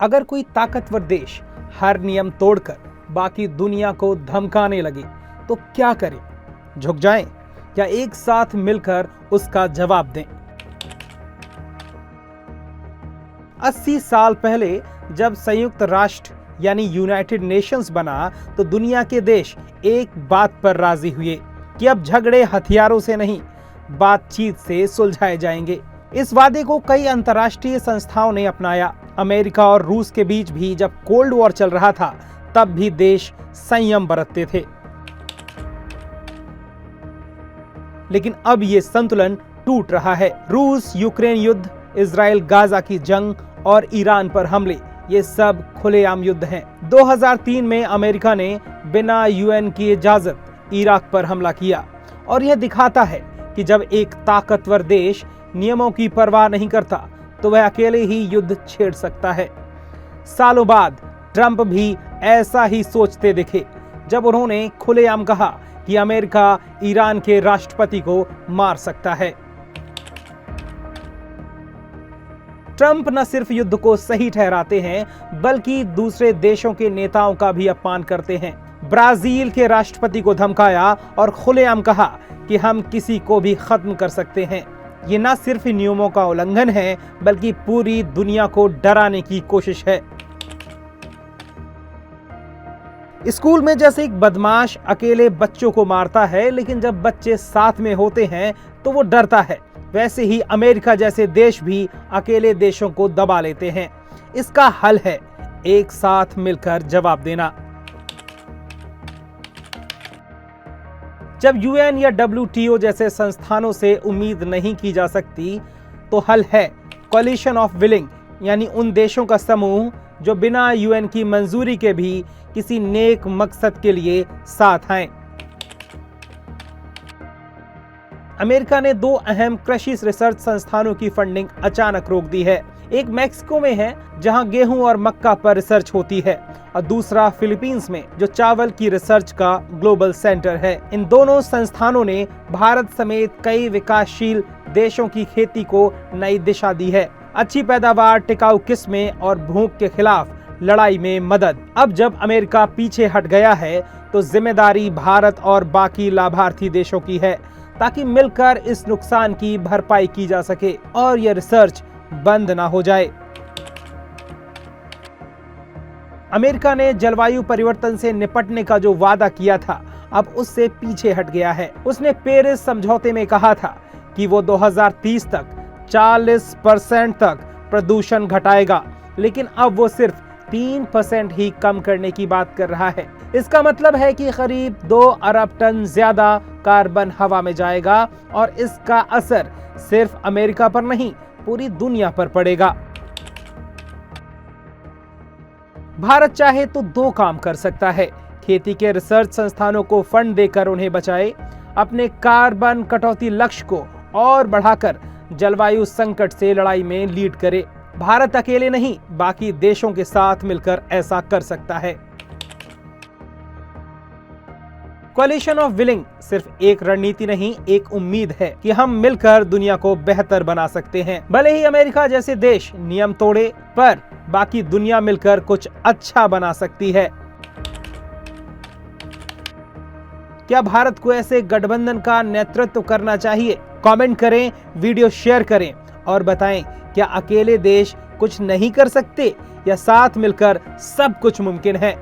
अगर कोई ताकतवर देश हर नियम तोड़कर बाकी दुनिया को धमकाने लगे तो क्या करें? झुक जाएं या एक साथ मिलकर उसका जवाब दें? 80 साल पहले जब संयुक्त राष्ट्र यानी यूनाइटेड नेशंस बना तो दुनिया के देश एक बात पर राजी हुए कि अब झगड़े हथियारों से नहीं, बातचीत से सुलझाए जाएंगे। इस वादे को कई अंतर्राष्ट्रीय संस्थाओं ने अपनाया। अमेरिका और रूस के बीच भी जब कोल्ड वॉर चल रहा था तब भी देश संयम बरतते थे। लेकिन अब ये संतुलन टूट रहा है। रूस यूक्रेन युद्ध, इजराइल गाजा की जंग और ईरान पर हमले, ये सब खुलेआम युद्ध हैं। 2003 में अमेरिका ने बिना यूएन की इजाजत इराक पर हमला किया और यह दिखाता है कि जब एक ताकतवर देश नियमों की परवाह नहीं करता तो वह अकेले ही युद्ध छेड़ सकता है। सालों बाद ट्रंप भी ऐसा ही सोचते दिखे जब उन्होंने खुलेआम कहा कि अमेरिका ईरान के राष्ट्रपति को मार सकता है। ट्रंप न सिर्फ युद्ध को सही ठहराते हैं बल्कि दूसरे देशों के नेताओं का भी अपमान करते हैं। ब्राजील के राष्ट्रपति को धमकाया और खुलेआम कहा कि हम किसी को भी खत्म कर सकते हैं। ये न सिर्फ नियमों का उल्लंघन है बल्कि पूरी दुनिया को डराने की कोशिश है। स्कूल में जैसे एक बदमाश अकेले बच्चों को मारता है लेकिन जब बच्चे साथ में होते हैं तो वो डरता है, वैसे ही अमेरिका जैसे देश भी अकेले देशों को दबा लेते हैं। इसका हल है एक साथ मिलकर जवाब देना। जब यूएन या WTO जैसे संस्थानों से उम्मीद नहीं की जा सकती तो हल है कोलिशन ऑफ विलिंग, यानी उन देशों का समूह जो बिना यूएन की मंजूरी के भी किसी नेक मकसद के लिए साथ आए। अमेरिका ने 2 अहम कृषि रिसर्च संस्थानों की फंडिंग अचानक रोक दी है। एक मैक्सिको में है जहां गेहूं और मक्का पर रिसर्च होती है और दूसरा फिलीपींस में जो चावल की रिसर्च का ग्लोबल सेंटर है। इन दोनों संस्थानों ने भारत समेत कई विकासशील देशों की खेती को नई दिशा दी है। अच्छी पैदावार, टिकाऊ किस्में और भूख के खिलाफ लड़ाई में मदद। अब जब अमेरिका पीछे हट गया है तो जिम्मेदारी भारत और बाकी लाभार्थी देशों की है ताकि मिलकर इस नुकसान की भरपाई की जा सके और यह रिसर्च बंद ना हो जाए। अमेरिका ने जलवायु परिवर्तन से निपटने का जो वादा किया था अब उससे पीछे हट गया है। उसने पेरिस समझौते में कहा था कि वो 2030 तक 40% तक प्रदूषण घटाएगा, लेकिन अब वो सिर्फ 3% ही कम करने की बात कर रहा है। इसका मतलब है कि करीब 2 अरब टन ज्यादा कार्बन हवा में जाएगा और इसका असर सिर्फ अमेरिका पर नहीं पूरी दुनिया पर पड़ेगा। भारत चाहे तो 2 काम कर सकता है, खेती के रिसर्च संस्थानों को फंड देकर उन्हें बचाए, अपने कार्बन कटौती लक्ष्य को और बढ़ाकर जलवायु संकट से लड़ाई में लीड करे। भारत अकेले नहीं बाकी देशों के साथ मिलकर ऐसा कर सकता है। कोलिशन ऑफ विलिंग सिर्फ एक रणनीति नहीं, एक उम्मीद है कि हम मिलकर दुनिया को बेहतर बना सकते हैं। भले ही अमेरिका जैसे देश नियम तोड़े पर बाकी दुनिया मिलकर कुछ अच्छा बना सकती है। क्या भारत को ऐसे गठबंधन का नेतृत्व करना चाहिए? कमेंट करें, वीडियो शेयर करें और बताएं क्या अकेले देश कुछ नहीं कर सकते या साथ मिलकर सब कुछ मुमकिन है।